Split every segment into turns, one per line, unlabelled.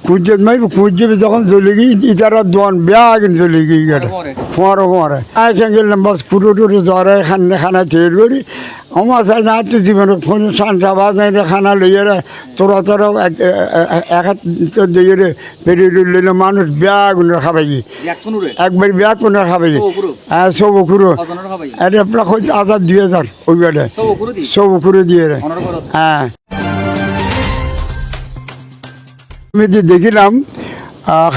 কুজ্জত মাই কুজ্জবে যখন চলে গিয়ে ইতারা দোয়ান বেয়া কিন্তু চলে গিয়ে গেছে ফোঁয়ারো ফোঁয়ারে আয় গেলাম বাস পুরো টুরো জ্বরে খানা তৈরি করি আমার সাথে না তো জীবনে ফোন সানটা বাজাই খানা লইয়ে তোরা এক হাত দিয়ে পেরিয়ে লইলে মানুষ বেয়া গুলো খাবাই একবার বেয়া কোনো খাবাই হ্যাঁ সব কুরো এটা আপনার হচ্ছে 2000 ওই বেড়ে সব কুরো দিয়ে হ্যাঁ আমি দেখিলাম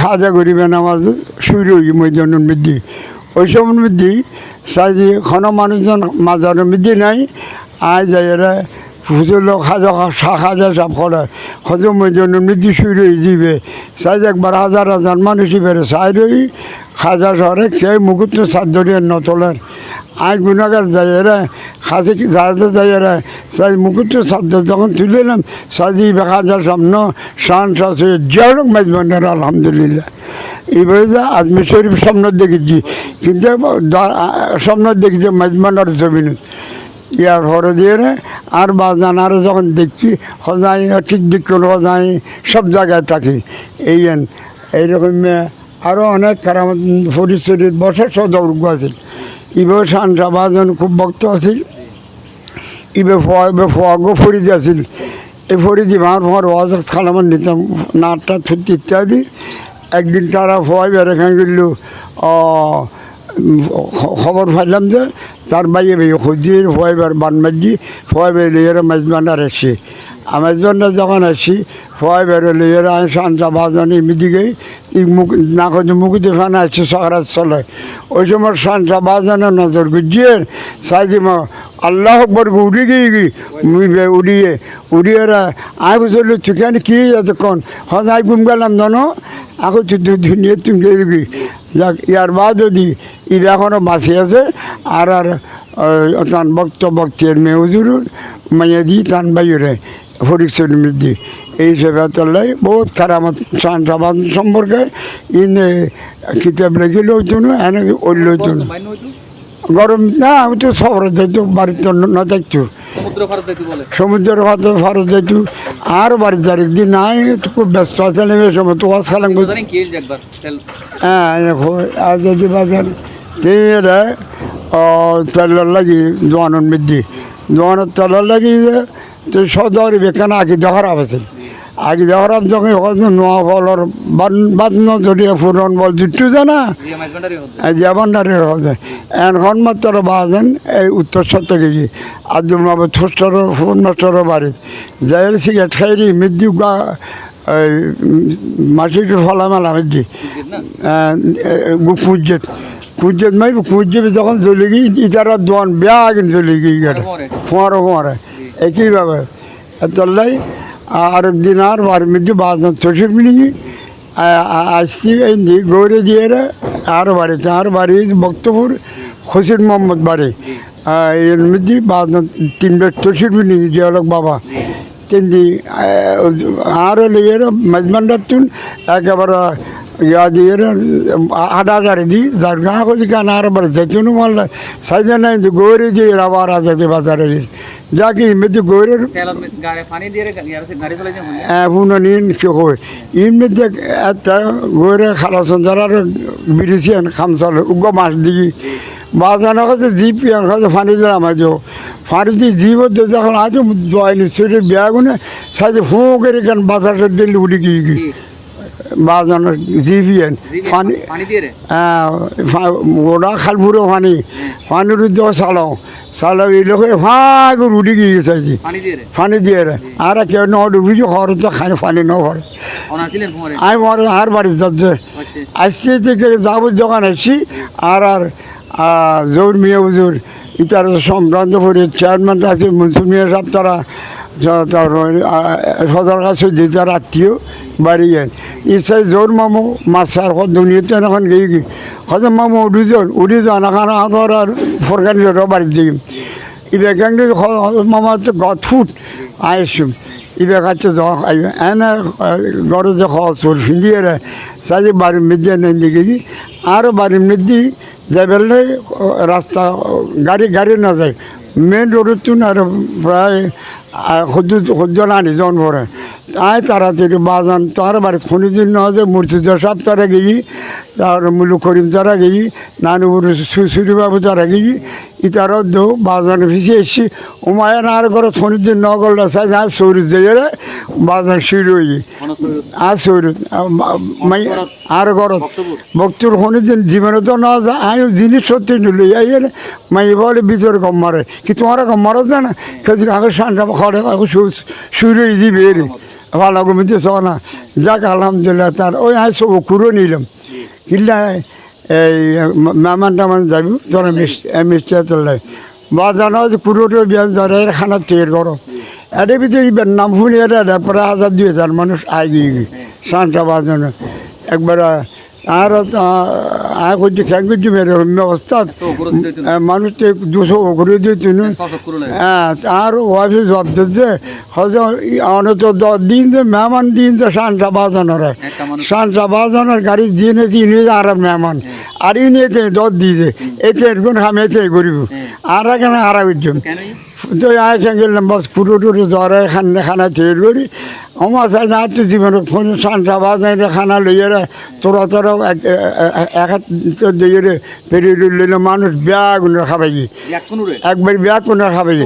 খাজা গরিবে নামাজ শুরু হই মৈদানের মধ্যে ওই সময়ের মধ্যে সাজি কোনো মানুষজন মাজারের মধ্যে নাই আয় যায় এরা ফুচল খাজা সব করে হজর মৈদানের মধ্যে শুরু হয়ে যাবে সাজ একবার হাজার মানুষই বেড়ে সাই রই খাজা শহরে খেয়ে মুকুট সাত ধরিয়ে নতলের আয় গুণাগার যাই এরা খাসি যাতে যাই এরা সাই মুকুট সাত যখন তুলিলাম সাজি খাজার সামনে শান শাসে যেরকম মেজবানের আলহামদুলিল্লাহ এইভাবে যে আজমি শরীফ স্বপ্ন দেখেছি কিন্তু স্বপ্ন দেখেছি মেজবানের জমিন ইয়ার পরে দিয়ে আর বাজান আরও যখন দেখছি হজাই ঠিক দিক করে হজাই সব জায়গায় থাকি এইরকম আরও অনেক কারামত ফরিদ বছর সদর্গ আছে ইবে শানসা বাজন খুব ভক্ত আছিল ইবে ফোয়াগো ফরিদ আছিল এই ফরিদি মার ফোয়ার ওয়াজ খালামান নিতাম নাটটা থুতি ইত্যাদি একদিন তারা ফোয়াই বেড়ে গেল খবর পাইলাম যে তার বাইয়ে ভাই খুঁজিয়ে ফোয়াইবার বান মাঝি ফোয়াই বেরিয়ে মেজবান্ডার এসছি মেজবান্ডার যখন আসছি ফোয়াই বেরো লিয়ে আমি শানসা বাজানি মিদিকে মুখ না খুঁজে মুখে ফানা আসছে সকারাত চলে ওই সময় শানসা বাজানো নজর গুজিয়ে সাইজি মা আল্লাহ আকবর উড়ি গিয়ে উড়িয়ে আই বুঝলি তুখানে কি এতক্ষণ হজ আই ঘুম গেলাম জানো এখন তুই ধুনিয়ে তুমি গেলি যাক ইয়ার বাদ যদি ইরা এখনও বাঁচি আছে আর তান বক্তের মেয়ে হুজুর মাইয়া দি তান বাইরে ফরিদ মৃদ্ধি এই সেবাতাল্লাই বহুত খারাপ শানসাবাদ সম্পর্কে ইনে কিতাব রেখে লইতো না এনে ওই লইতো না গরম না আমি তো শহরে যাইতো বাড়িতে না দেখতো সমুদ্রের ভাতে ফরত যাইতো আর বাড়ি তারিখ দিন নাই খুব ব্যস্ত আছে নেবে সময় তো খালাম হ্যাঁ আর যদি বাজার তেরা তেলের লাগি জোয়ানোর মধ্যে জোয়ানোর তেলের লাগি তো সদর বেখানে আগে দেখারাপ আছে আগে দেখারাপ যখন নোয়া ফলর বাদন জড়িয়ে ফুরন বল জুটু জানা জীবনদারের হচ্ছে এখন মাত্র বাজেন এই উত্তর সত্য গিয়ে আব্দুল মাহবুব ছোটর ফোন মাস্টর বাড়ি যাই সিগারেট খাইরি মৃত্যু মাটির ফলামেলা মধ্যে কুজ্জত মাই কুজ্জবে যখন চলে গিয়ে ইতারা দোয়ান বেয়া কিন্তু চলে গিয়ে গেছে ফোঁয়ারে একইভাবে তাল্লাই আরেকদিন আর বাড়ির মধ্যে বাজার তসির মিলিয়ে আসছি এই গৌরে দিয়ে আর বাড়ি বক্তপুর খুশির মোহাম্মদ বাড়ি এর মধ্যে বাজার 3 বেড তসির মিলিয়ে জিয়ালক বাবা তিনদি আরও লিয়ে মেজবান্ডার তুন একেবারে ইয়া দিয়ে 8000 দিই যার গাঁ করছি কেন আর বাড়ি যাইতুন মারলে সাইজে নাই গৌরে দিয়ে আবার আজাতে বাজারে যাকে মধ্যে গৌরের পুননিন হয় ইন মধ্যে একটা গৌরে খালাসন যারা বিড়িছেন খামচাল উগ্র মাছ দিকে বাজানো কাছে জিপ কাছে ফানি দিলাম আজ ফানি দিয়ে জীব যখন আজ দোয়াইনি শরীর বেয়াগুনে সাইজে ফোঁ করে কেন বাজার দিল্লি উড়ি গিয়ে বাজানোর জিপিএন ফানি ওরা খালপুরো পানির উদ্যোগ চালাও এই লোকের ফাঁক উঠে গিয়ে গেছে ফানি দিয়ে আর কেউ ন ডুবিছে খরচ তো খাই ফানি ন ঘরে আমি মরে আর বাড়ি যাচ্ছে আসছে থেকে যাবো যখন আসছি আর জৌর মিয়া হুজুর ইতার সম্ভ্রান্ত করে চেয়ারম্যান আছে মনসুর মিয়া সাহেব তারা সদর কাছে যে তার আত্মীয় বাড়ি গেন ইচ্ছাই জোর মামু মাছার দুনিয়াতে এখন গিয়ে হয়তো মামু উড়ি যান এখন আমার আর ফরকানি বাড়ির দিকে ইবে কেন মামা তো গত ফুট আইসুম ইবে কাছে যাওয়া খাইবে এনে ঘরে যে খাওয়া চোর ফিন্দিয়ে সাজি বাড়ির মধ্যে নেই দিকে আরও বাড়ির মধ্যে যাবে রাস্তা গাড়ি না যায় মেন রোডের তুন আর প্রায় সূর্য আনি জন ভরে আয় তাড়াতাড়ি বাজান তার বাড়ি খনিদিন নজে মুর্শিদা সাহেব তারা গেছি তার মুলু করিম তারা গেছি নানুপুর সুশুরিবাবু তারা গেছি ইতারও দো বাজান ফিসে এসছি উমায়ান আর ঘরে খনিদিন নগলটা চাই আর সৌরুদ দিয়ে বাজান শুরু হয়ে আর সৌরুদ আর ঘরত বক্তুর খনিদিন জীবনে তো না যা আমিও জিনিস সত্যি নিলে যাই মাই বলে ভিতরে কম মারে কি তোমার কম মারত না সেদিন আগে সানটা খড়ে শুরু হয়ে যাবে রে ভালো কমিতে চ না যাক আলহামদুলিল্লাহ তার ওই আমি সব কুড়ো নিলাম কিনলে এই মেহমান টেমান যাবি তোরা মিষ্টি তোলাই বাজানো কুড়োটো বিয়ান যারা খানা তৈরি করো এটার ভিতরে নাম শুনি এটা প্রায় 1000-2000 মানুষ আই গিয়ে সানটা বাজানো একবার আর করছি খেয়াল করছি মেরে অবস্থা মানুষ তো 200 করে দিত হ্যাঁ আর ওয়াইফে জব দিচ্ছে হয়তো অনেক দিন যে মেহমান দিন তো সানটা বাজানোর সানটা বাজানোর গাড়ি দিয়ে নিয়ে আর মেহমান আর ই নিয়ে দর দিয়ে এতে এরকম আমি এতে করিব আর এখানে আর করছিলাম তো আয় গেলাম বাস পুরো টুরো জ্বরে খানা তৈরি করি আমার সাথে না তো জীবনে ফোন সানটা বাজাই খানা লইয়ে তোরা এক হাত দিয়ে পেরিয়ে লইলে মানুষ ব্যাগ খাবাই একবার ব্যাগ কোনো খাবাই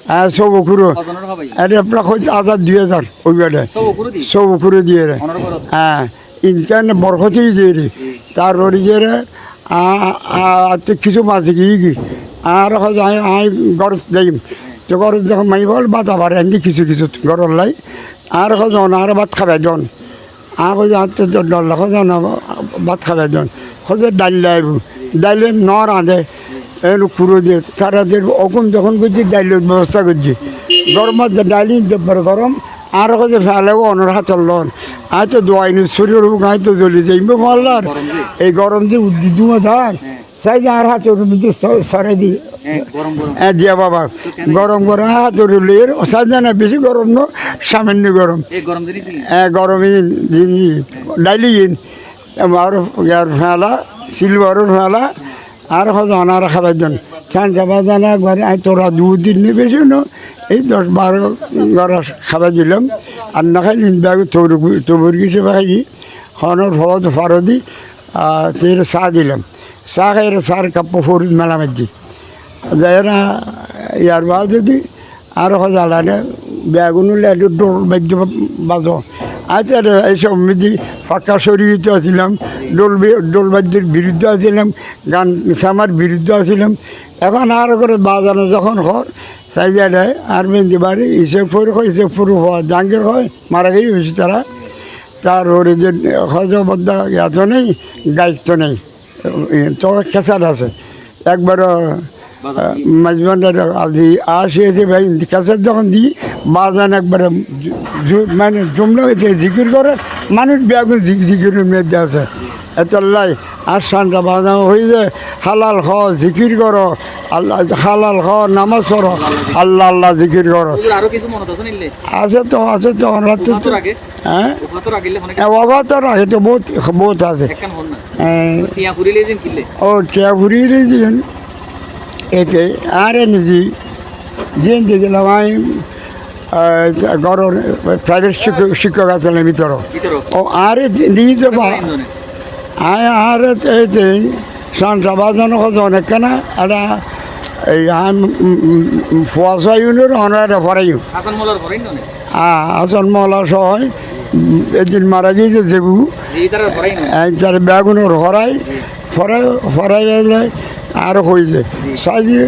হ্যাঁ সব কুড়ো এটা প্রায় 1000-2000 ওই বেড়ে সব কুড়ো দিয়ে রে হ্যাঁ ইনকানে বরকতেই দিয়ে রে তার ওরি দিয়ে রে আর কিছু মাঝে গিয়ে আর আই ঘর যাই তো ঘর যখন মাই বল বাতা পারে এমনি কিছু ঘরের লাই আর জন আর ভাত খাবে জন আর ডর জন ভাত খাবে জন খোঁজে ডাল লাইব ডাইলে ন রাঁধে এর কুড়ো দিয়ে তারা অকুন যখন করছি ডাইলের ব্যবস্থা করছি গরমের ডাইলি পরে গরম আর কাছে ফেলেও অনার হাতের লন আয় তো দোয়াইনি শরীর গায়ে তো জ্বলি যাইব মাল্লার এই গরম যে দুমা ধার চাই যে আর হাতের মধ্যে সরাই দিই হ্যাঁ দিয়া বাবা গরম গরম হাতের উলিয়ে চাই না বেশি গরম ন সামান্য গরম হ্যাঁ গরমই ডাইলি আর ইয়ার ফেলা সিলভারের ফেলা আর হজন আর খাবার জন ঠান্ডা বাজানা ঘরে আয় তোরা 2 দিন বেশি ন এই 10-12 ঘর খাবার দিলাম আর না খাইলেন ব্যাগ তবুর কিছু খাই হনর ফল ফারদি তেল চা দিলাম চা খাই চার কাপ ফরিদ মেলা মাঝি যাই না ইয়ার বাদ যদি আর জ্বালানে ব্যাগুন ডোল বাদ্য বাজো আচ্ছা এইসব মিদি ফাঁকা শরীরিত আছিলাম ডোল বাদ্যের বিরুদ্ধে আছিলাম গান সামার বিরুদ্ধে আছিলাম এখন আর করে বাজানো যখন হয় চাই যায় আর মেহেন্দি বাড়ি ইসেফুর হয় ইসেফুর হওয়া জাঙ্গের হয় মারা গিয়ে হয়েছে তারা তার ওর যে হজবদ্ধ এত নেই দায়িত্ব নেই তো খেসার আছে একবার মাঝবান্ডার আজি আসিয়েছে ভাই কাছের যখন দিই বাজান একবারে মানে জমলা হয়েছে জিকির করে মানুষ ব্যাগুন জিকিরের মেয়েদের আছে এত লাই আর সানটা বাজানো হয়ে যায় হালাল খ জিকির করো আল্লাহ হালাল খ নামাজ করো আল্লাহ আল্লাহ জিকির করো আছে তো হ্যাঁ অবাতর আছে তো বহুত আছে ও টিয়া ফুরিয়ে দিয়েছেন এতে আরে নিজে যেন গেলাম আমি ঘরের প্রাইভেট শিক্ষক আছিলেন ভিতর ও আরে নিয়ে যাবো আর এতে সানটা বাজানো হতো অনেক কেনা এটা এই ফুয়াশা ইউনিয়ন অনারা ফরাইও হাসান মোল্লা সহ এদিন মারা গিয়েছে যেবু তার ব্যাগুনের ফরাই গেলে আরও হয়েছে সাইজে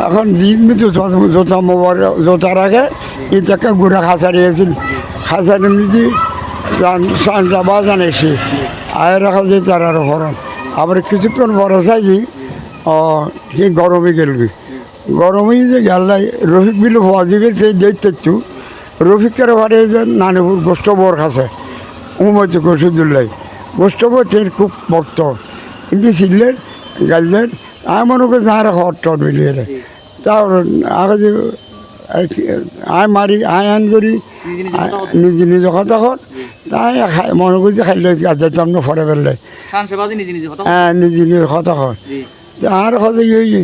এখন দিন তো জোতা রাখে ইটাকে গুড়া খাঁচারি আছিল খাঁচারি মিজি সানটা বাজান এসে আয় রাখা যায় তার আরও ফরম আবার কিছুক্ষণ বড় চাইছি সে গরমে গেলবি গরমেই যে গেলাই রফিক বিলু হওয়া দিবে সেই দেখতে রফিকের বাড়ি যে নানিপুর গোষ্ঠবর খাসে উমত কসুদুল্লাই গোষ্ঠবর তের খুব ভক্ত কিন্তু ছিলেন গাইলেন আমি মনে করছি আর হট টট বেরিয়ে তার আগে যে আয় মারি আয় আন করি নিজে কথা হন তাই মনে করছি খাইলে যেতাম না ফরে ফেললে হ্যাঁ নিজে কথা হন আর হতে গিয়ে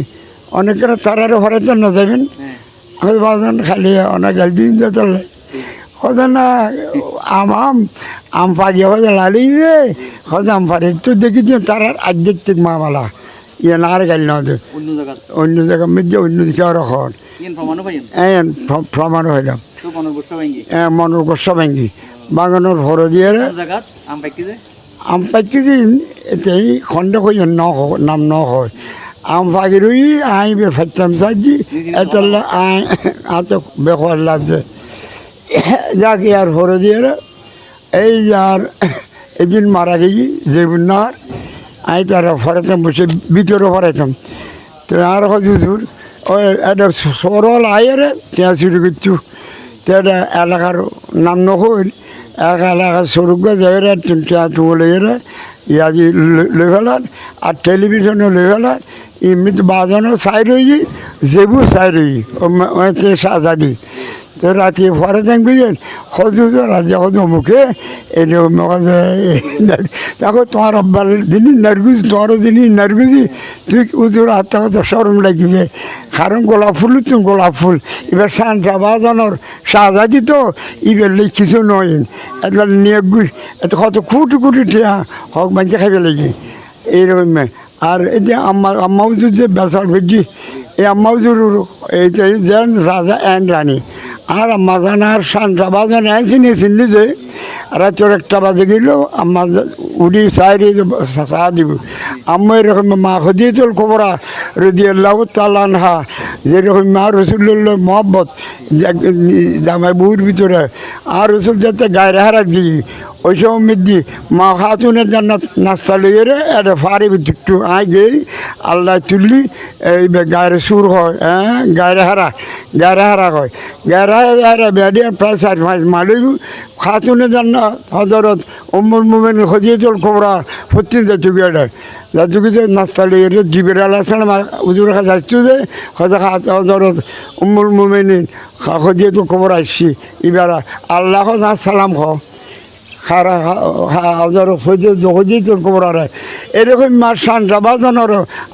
অনেকের তারারে ফরাইতে না যাবেন বাজান খালি অনেক দিন যেতে কথা না আম পাগিয়ে হয়ে লালি যে কথা আম পারে তো দেখেছি তার আধ্যাত্মিক মামালা ইয়ে না আর গাল না অন্য জায়গা মধ্যে অন্য দিকে আরো হন প্রমাণ হইলাম মনের গোস্ব ভাঙ্গি বাগানোর ভরে দিয়ে আম পাইকি দিন এতেই খন্ড কই নাম ন হয় আম পাখি রুই আই বে ফাইতাম সাজি এত আত বেখর লাগছে যাকে আর ভরে দিয়ে এই আর এদিন মারা গেছি যেবুন্নার আই তারা ফরাইতাম বসে ভিতরে ফরাইতাম তো আর হজুর ওই একটা সরল আয়েরে ત્યાં শুরু করছু তো এটা এলাকার নাম নহল এক এলাকার সরুগ্য জায়গায় ત્યાં তুলে ইয়াদি লই ফেলার আর টেলিভিশনে লই ফেলার এমনিতে বাজানো চাই রয়েছি জেবু চাই রয়েছি সাজাদি তো রাতে পরে দেখবি হজু রাজা হজু মুখে এরকম দেখো তোমার আব্বার দিনই নার্গুজি তোমার দিনই নার্গুজি তুই উজুর হাতে হয়তো সরম লাগিছে কারণ গোলাপ ফুল তুই গোলাপ ফুল এবার সানটা বাজানোর সাজাদি তো এবার কিছু নয় এটা নিয়ে এত কত কুটি কুটি টিয়া হক বাঞ্চে খাইবে লাগে এইরকম আর এই যে আম্মা উজুর যে বেসার ভেজি এই আম্মা উজুর এইটাই যেন রাজা এন রানী আর আম্মা জানার সানটা বাজানো চিনি যে রাত্র 1টা বাজে গেল আম্মা উড়ি সাইরে চা দিব আম্মা এরকম মা খদিয়ে চল খবরা রদি আল্লাহ তালানহা যেরকম মা রসুল্লাহ মোহাম্মত জামাই বউর ভিতরে আর রসুল যাতে গায়ে হারা দিই ওই সময় দি মা খাতুনের জান্নাত নাস্তা লইয়ে রে এটা ফারি একটু আই গেই আল্লাহ তুললি এই গায়ের সুর হয় হ্যাঁ গায়ের হারা হয় গায়ের হারা বেড়িয়ে প্রায় 4-5 মালিব খাতুনের জান্নাত হজরত উম্মুল মুমিন খদিজাতুল কুবরা ফতিন যাচ্ছু যে নাস্তা লইয়ে রে জিবির আলাইহিস সালাম হুজুর কাছে যাচ্ছু যে হজরত উম্মুল মুমিনিন খদিজাতুল কুবরা আসছি এবার আল্লাহ সালাম খ খারা হাজার হজি তোর খবরারে এরকম মার সানটা বাজানোর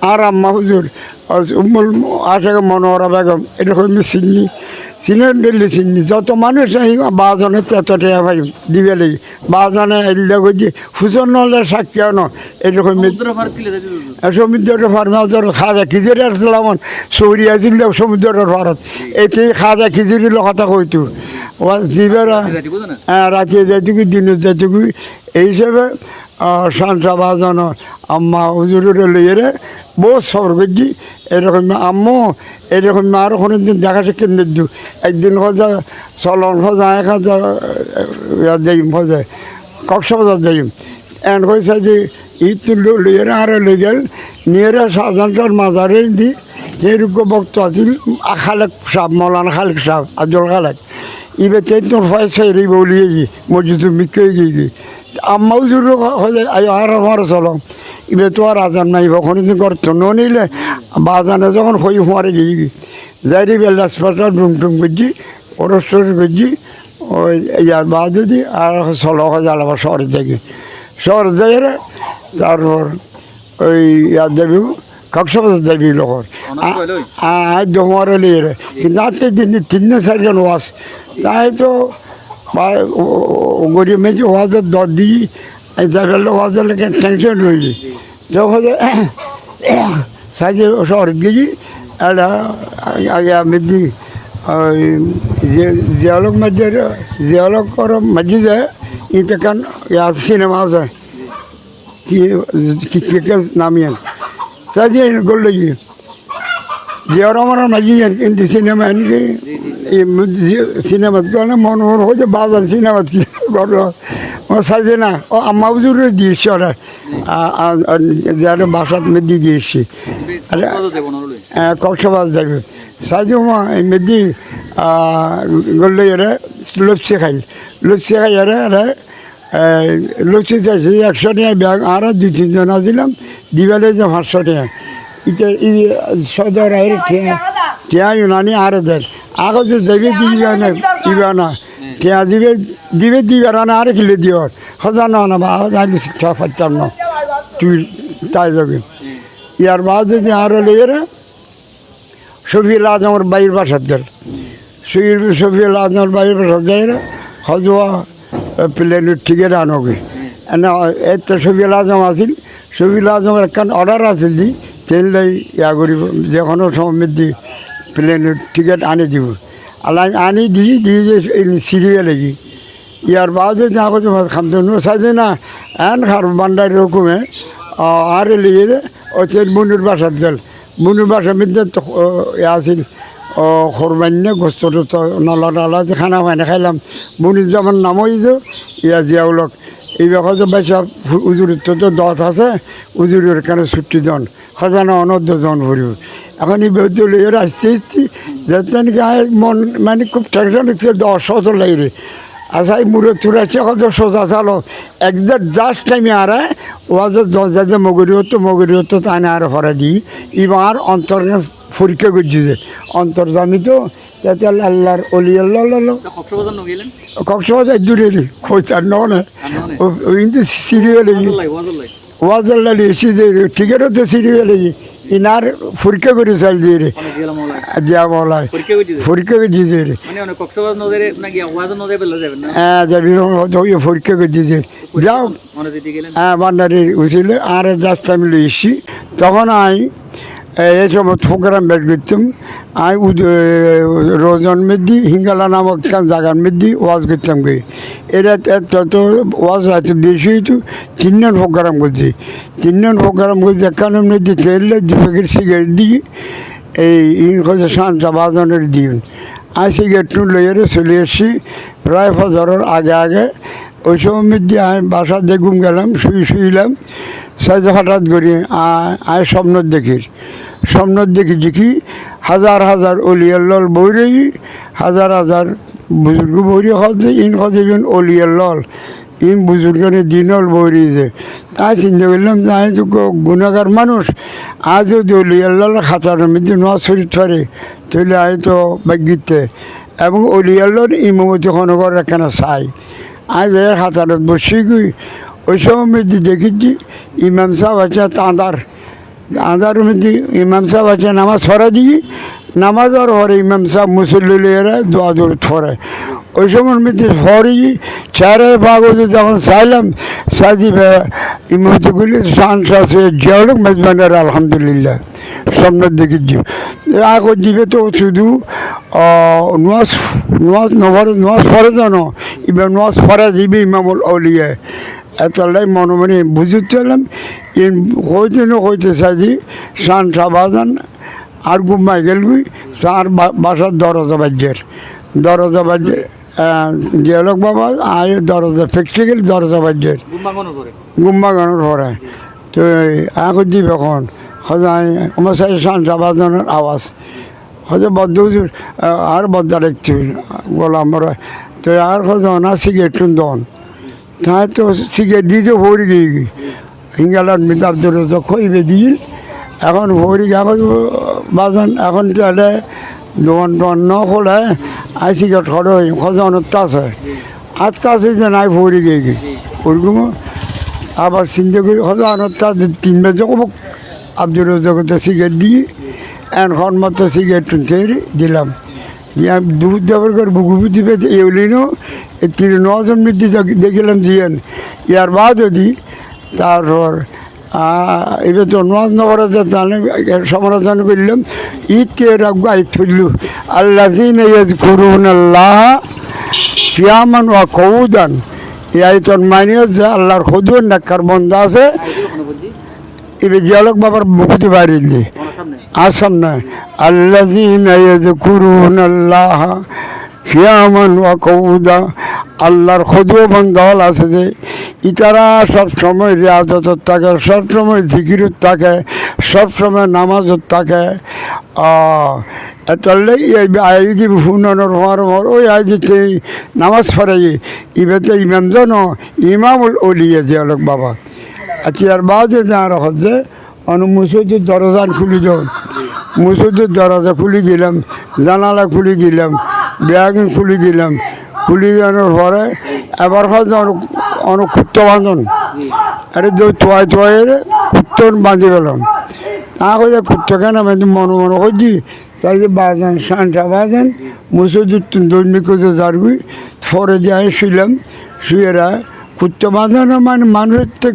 আর আম্মা হুজুর আশাকে মনোহরা বেগম এরকম চিনি চিনি চিনি যত মানুষ বাজনে ততটা ভাই দিবে লাগি বাজনে এলে গেছি ফুজন নহলে সাক্ষী ন এরকম সমুদ্রের ফার্মে হাজার খাজা খিচুড়ি আসলাম চৌরি আছিল সমুদ্রের ভারত এতে খাজা খিচুড়ির কথা কইতো জীবেরা রাতে যাইটুকু দিনে যাইটুকু এই হিসাবে সানসা বাজানো আম্মা হুজুরের লইয়ে বহুত সবর করছি এরকম আম্মু এরকম আরও কোনো দিন দেখা শিখে দিচ্ছু একদিন হজা চলন হজা এক হাজার যাইম হজা কক্সবাজার যাইম এন কইসা যে ঈদ লইয়ে আরও লই গেল নিয়ে শাহজাহানটার মাজারে দি যেরূপ বক্ত আছিল খালেক সাহ মৌলানা খালেক সাহ আজল খালেক এবার তোর পয়সা এই বলিয়ে মসজিদ মিকে গিয়ে আম্মাও জুড়ো হয়ে আর আমার চলো এবার তো আর আজান নাই ওখানে করত নিলে বাজানে যখন হই হুঁয়ারে গিয়ে যাই বেলা হাসপাতাল টুম করছি পরস্পর করছি ওই ইয়ার বা যদি আর চলো হয়ে জ্বালাবো শহরে থেকে শহরে যাই তারপর ওই ইয়ার দেবী কক্সবাজার যাবি লোকর জমারে লিয়ে কিন্তু আজকে দিন 3-4 ওয়াজ তাই তো গরিব মেয়েছি ওয়াজের দর দিই যাবে ওয়াজের লেগে টেনশন রয়েছে যখন সাইজে শহরে গেছি একটা আগে আমি দিই ওই জিয়ালক মসজিদ জিয়ালকর মসজিদে ইতে কান সিনেমা আছে কি নামিয়ে সাজিয়ে গোল্ড জিয়া রহমানের মাঝি কিন্তু সিনেমা এনেকে সিনেমাত গেলে মনোহর হয়েছে বাজার সিনেমাত কি গর সাজে না ও আম্মা বুজুরে দিয়েছি ওরা যারা বাসাত মেদি দিয়েছি কক্সবাজার যাবে সাজু মা এই মেদি গল্লে এরা লুচি খাই এরা লুচি চাইছি 100 টাকা ব্যাগ আর 2-3 জন আসছিলাম দিবালে যে 500 টাকা এটা সদর আয়ের টিয়া ইউনানি আর দেয় আগে যে যাবে দিবে না টিয়া দিবে না আর খেলে দিও সজা না বা আমি শিক্ষা পাইতাম না তুই তাই যাবে ইয়ার বাদ যদি আর লেগে শফিউল আজমের বাইরের বাসার গেল শফিউল আজমের বাইরের বাসার যাই হজোয়া প্লেনের টিকিট আনোগে এনে এত শফিউল আজম আছিল শফিউল আজমের একখান অর্ডার আছিল দি তেললাই ইয়া করিব যে কোনো সময় দি প্লেনের টিকিট আনি দিব আল্লাহ আনি দিয়ে যে সিরিয়ে লাগি ইয়ার বাদে না করতে খামতে সাজে না এন খার বান্ডার রকমে আর লিয়ে ওই মুনুর বাসাত গেল মুনুর বাসার মধ্যে তো আছিল খরবান্য গোস্ত টোস্ত নলা নলা খানা ফাইনা খাইলাম মুনির যেমন নামই যে ইয়া জিয়াউলক এই দেখো যে বেশা উজুরির তো 10 আছে উজুরির কারণে ছুটি দন খাজানা অনদ্য জন ভরিব এখন এই বেদুল এর আসতে আসতে যেতেন গায়ে মন মানে খুব টেনশন হচ্ছে 10 লাগে আচ্ছা এই মুড়ে চুরাইছে কত সোজা চালো একদম জাস্ট টাইমে আর ওয়াজের দরজা মগরি হতো তাই না আর ভরা দিই এবার অন্তর পরীক্ষা করছি যে অন্তর্জামি তো যাতে আল্লাহর অলি আল্লাহ কক্সবাজার দূরে খোঁজার নয় কিন্তু সিরিয়ালে ওয়াজাল্লা টিকিটও তো সিরিয়ালে ইনার পরীক্ষা করে চাল দিয়ে রে জিয়া বলায় পরীক্ষা করে দিয়ে রে হ্যাঁ যাবি পরীক্ষা করে দিয়ে যাও হ্যাঁ বান্ডারি উঠছিল আর জাস্ট আমি এসছি তখন আমি এই সময় প্রোগ্রাম বের করতাম আমি রোজন মেদি হিঙ্গালা নামক জায়গার মেদি ওয়াজ করতাম গে এটা তো ওয়াজ রাতে বেশি হইতো 3 জন প্রোগ্রাম করছি 3 জন প্রোগ্রাম করছি একখানের মেদি তেললে 2 প্যাকেট সিগারেট দিই এই হচ্ছে সানটা বাজানোর দিন আমি সিগারেট লইয়ে চলে এসেছি প্রায় ফজরের আগে ওই সময় মেদি আমি বাসা দেখুম গেলাম শুইলাম সাইজে হঠাৎ করি আয় স্বপ্ন দেখি হাজার হাজার অলিয়াল্লল বইরে হাজার হাজার বুজুর্গ বইরে হচ্ছে ইন হচ্ছে অলিয়াল্লল ইন বুজুর্গের দিনল বইরে যে তাই চিন্তা করলাম যে আমি তো গুণাগার মানুষ আজ যদি অলিয়াল্লল খাতার মধ্যে নোয়াজ শরীফ পারে তাহলে আয় তো বাগ্যিতে এবং অলিয়াল্লর ইমামতি খনগর এখানে চাই আজ এর খাতার বসে গই ওই সময় মধ্যে দেখেছি ইমাম সাহেব আছে আন্দার মধ্যে ইমাম সাহেব আছে নামাজ পড়া দিয়ে নামাজ আর পরে ইমাম সাহেব মুসল্লিরা দোয়া দৌড় পড়ে ওই সময়ের মধ্যে পড়ি চারের বাগজে যখন চাইলাম সাজি ইমামতিগুলি সানসাসে জিয়াউলক মেজবানের আলহামদুলিল্লাহ সামনে দেখেছি আগর দিকে তো শুধু নোয়াজ পড়ে জানো এবার নোয়াজ পড়া দিবে ইমামুল আউলিয়া এতলাই মনে মনে বুঝতেলাম হইতে সাজি সান সাবাজান আর ঘুমাই গেলগুই তার বাসার দরজা বাজ্যের জিয়ালক বাবা আয় দরজা ফেক্সি গেল দরজা বাজ্যের গুম্বাগানোর পরে তো এখন দিব এখন হজাই আমার সাথে সান সাবাজানের আওয়াজ হয়তো বদ্ধ আর বদ্ধা দেখছি গোলাম তো আর হজা না সিগারেট দন তাই তো সিগারেট দিয়েছে ভরি গিয়ে হিঙ্গালার মিত আব্দুর রজক খইবে দিল এখন ভরি এখন বাজান এখন তাহলে দোকান টোয়ান ন খোলে আই সিগারেট খড় খোঁজা অনেকটা আছে আটটা আছে যে নাই ভরি গিয়ে ওরকম আবার চিন্তা করি খোঁজা অনেকটা 3 বাজে কব আব্দুর রজকতে সিগারেট দিয়ে এখন মতো সিগারেট দিলাম দুধ দেওয়ার করে বুকু বুদ্ধি পেয়েছে এগুলিনও এই 9 জন মৃত্যু দেখিলাম দিয়েন ইয়ার বাদও দিই তারপর এবার তো নোয়াজ নগরে জানে সমালোচনা করলাম ঈদের গাই তুললু আল্লাহ করুন আল্লাহ কিয়ামান ওয়া কৌদান এই তোর মানিয়ে যে আল্লাহর খুদুর নাকার বন্ধ আছে এবার জিয়ালক বাবার মুখটি বাড়িয়ে দিই আসাম না আল্লাযীনা ইয়াযকুরুনাল্লাহ কিয়ামান ওয়া কউদা আল্লাহর খুদু বন্ধল আছে যে ইতারা সবসময় রিয়াজত থাকে সবসময় জিকিরত থাকে সবসময় নামাজত থাকে তাহলে আইজি ফুনানোর হওয়ার ওই আইজিতে নামাজ পড়াই ইবেতে ইমাম জানো ইমামুল ওলিয়া জিয়ালক বাবা আচ্ছা আর বাদে যার হচ্ছে মুসুদের দরজা খুলি দিল মুসুদের দরজা খুলি দিলাম জানালা খুলি দিলাম ব্যাগ খুলি দিলাম খুলি দেওয়ার পরে এবার হয়তো অনেক কুত্তো বাঁধন আরে তোয়াই কুত্তন বাঁধি গেলাম তা করে কুত্তো কেন মনে করছি তাই যে বাজান সানটা বাজান মুসুদুত্তুন দৈনিক যারগুই ফরে দিয়ে শুইলাম শুয়েরা কুত্ত বাঁধানো মানে মানুষের তো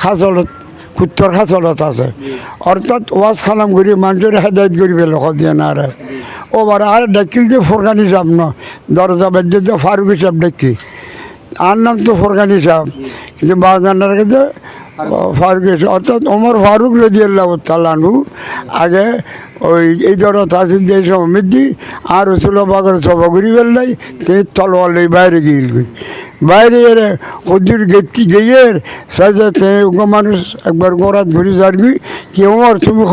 খাচলত কুত্তর খাচলত আছে অর্থাৎ ওয়াজ খালাম করি মানুষের হেদায়ত করি লোক দিয়ে না রে ওবার আর ডাকিল যে ফোরকানি সাহেব ন দরজা বেঁধে যে ফারুক সাহেব ডাকি আর নাম তো ফোরকানি সাহেব কিন্তু বাজানার কাছে ফারুক অর্থাৎ ওমর ফারুক রাদিয়াল্লাহু তাআলা আনহু আগে ওই এই ধরো তাহসিল যে সমিতি আর রসুল বাগর সভা করি বেললাই তিনি তলোয়ার বাইরে গিয়ে বাইরে এরে হুজুর গেছি গিয়ে সাজা মানুষ একবার গোড়াত ঘুরি যারবি কি ওমর তুমি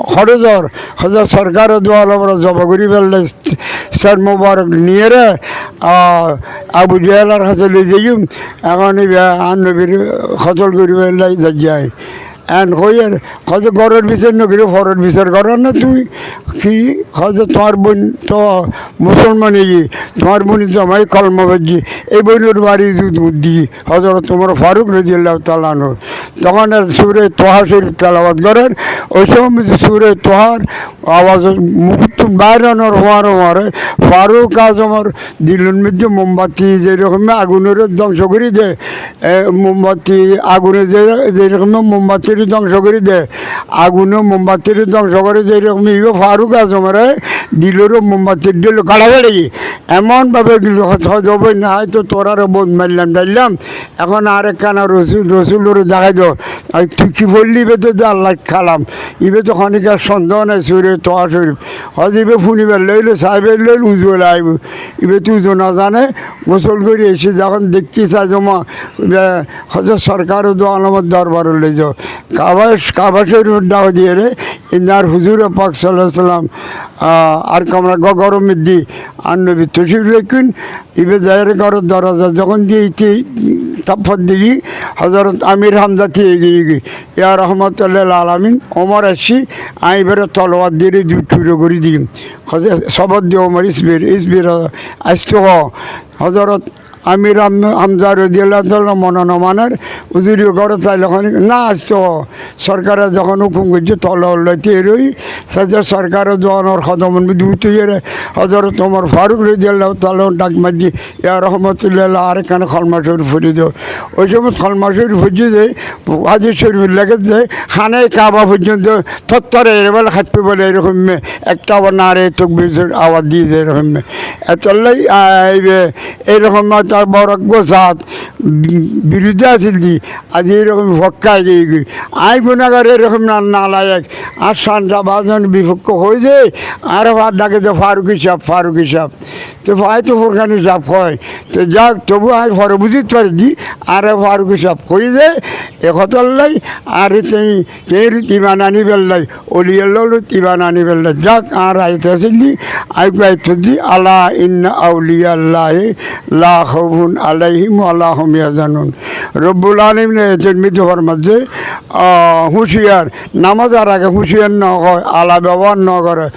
খরচর হাজার সরকারও দোয়াল আমরা জবা করি বেললাই স্যার মোবারক নিয়ে রে আবু জেলার হাতে লে যাইম এখন আন নবীর খতল করি বেললাই যায় এন হইয়ার হয়তো ঘরের বিচার নকরি ফরের বিচার করার না তুমি কি হয়তো তোমার বোন তো মুসলমান তোমার বোনই জমাই কলমা বাজি এই বোনের বাড়ি বুদ্ধি হজরত তোমার ফারুক রাদিয়াল্লাহু তাআলা আনহু তখন আর সুরে তোহা শরীফ তেলাওয়াত করেন ওই সময় সুরে তোহার আওয়াজ মুক্ত বাইরানোর হওয়ার হওয়ারে ফারুক আজমের দিলের মধ্যে মোমবাতি যেরকম আগুনের ধ্বংস করে দেয় মোমবাতি আগুনে যেরকম মোমবাতি ধ্বংস করে দে আগুনও মোমবাতির ধ্বংস করে যেরকম ইগো ফারুক আজমের দিলেরও মোমবাতির দিল গাড়াগাড়ি এমনভাবে দিল হবে না হয়তো তোরারও বোধ মারলাম ডাইলাম এখন আরেক কানা রসুলের দেখাই দো তুই কি বললি ইবে তো আল্লাহ খালাম ইবে তো খানিকার সন্দেহ নাই সুরে তোয়া শরীফ হয়তো ইবে ফুনিবার লইলে সাহেবের লইল উজল আইব ইবে তুই তো না জানে গোসল করে এসে যখন দেখছি চাই জমা হয়তো সরকারও তো আলামত দরবার লই যাও কাবা শরীফ ডাও দিয়ে রে ইনার হুজুর পাক সাল্লাল্লাহু আলাইহি সাল্লাম আর কামরা গরমের দি আর নবী তশরিফ রাখুন ইবে যায়ের ঘরের দরজা যখন দিয়ে তাপর দিই হজরত আমির হামজা থেকে গিয়ে ইয়া রহমতুল্লাহ আলামিন ওমর আসি আমি বেরো তলোয়ার দিয়ে চুরো করে দিই সবর দিয়ে ওমর ইসবির আসতে হজরত আমির হামজা রাদিয়াল্লাহু তাআলা মনোনমানের হুজুরিও ঘরে তাইলে না আসতো সরকারে যখন হুকুম করছে তলাইতে এরই সাথে সরকারের দোয়ানোর খদমন দুটো ইয়ে হজরত ওমর ফারুক রাদিয়াল্লাহু তাআলা ডাক মাঝি ইয়া রহমতুল্লাহ আর এখানে খলমা শরীফ ফুরি দেও ওই সময় খলমা শরীফ ফুজিয়ে দেয় হাজির শরীফ লেগে যায় খানে কাবা পর্যন্ত থত্তরে এবার খাটবে বলে এরকম একটা আবার না রে তকবির আওয়াজ দিয়ে যায় এরকম এতলাই এইরকম তার বড় গোসাত বিরুদ্ধে আছিল দি আজ এইরকম ভক্কায় গিয়ে আই গুণাগার এরকম না লায়ক আর সানটা বাজন বিপক্ষ হয়ে যায় আর ভাত ডাকে তো ফারুক হিসাব তো ভাই তো ফোরখানি সাপ হয় তো যাক তবু আমি ফরে বুঝতে পারি আর ফারুক হিসাব হয়ে যায় একতল্লাই আর তিমান আনি বেল্লাই অলিয়াল্লাহ তিমান আনি বেল্লাই যাক আর আইতে আসিল দি আইতে দি আল্লাহ ইন্না আউলিয়া আল্লাহ লা খাউফুন আলাইহিম ওয়ালা হুম ইয়াহজানুন রব্বুল আলামিন এর মধ্যে ফরমাচ্ছে হুঁশিয়ার নামাজের আগে হুঁশিয়ার ন হয় আলা ব্যবহার ন করে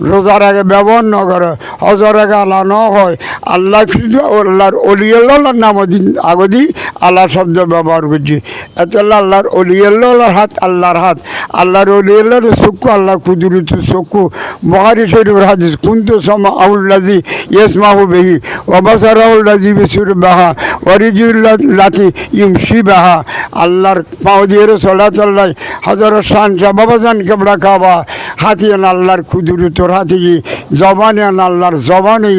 রোজার আগে ব্যবহার ন করে হজর আগে আলা ন হয় আল্লাহ শুধু আল্লাহর অলিয়াল্লাহর নাম দিন আগে দিই আল্লাহ শব্দ ব্যবহার করছি এত আল্লাহর অলিয়াল্লাহর হাত আল্লাহর হাত আল্লাহর অলিয়াল্লাহর চক্ষু আল্লাহ কুদরত চক্ষু বুখারী শরীফের হাদিস কুনতু সামা আউল্লাজি ইয়াসমাহু বিহি ওয়া বাসারাউল্লাজি বিসুরবাহা ওয়া রিজুল্লাতি ইমশি বাহা আল্লাহর পাও দিয়ে চলা চল্লাই হাজার শান বাবাজান কেবড়া খাবা হাতিয়ান আল্লাহর কুদরতর হাতি জবানে আল্লাহর জবানে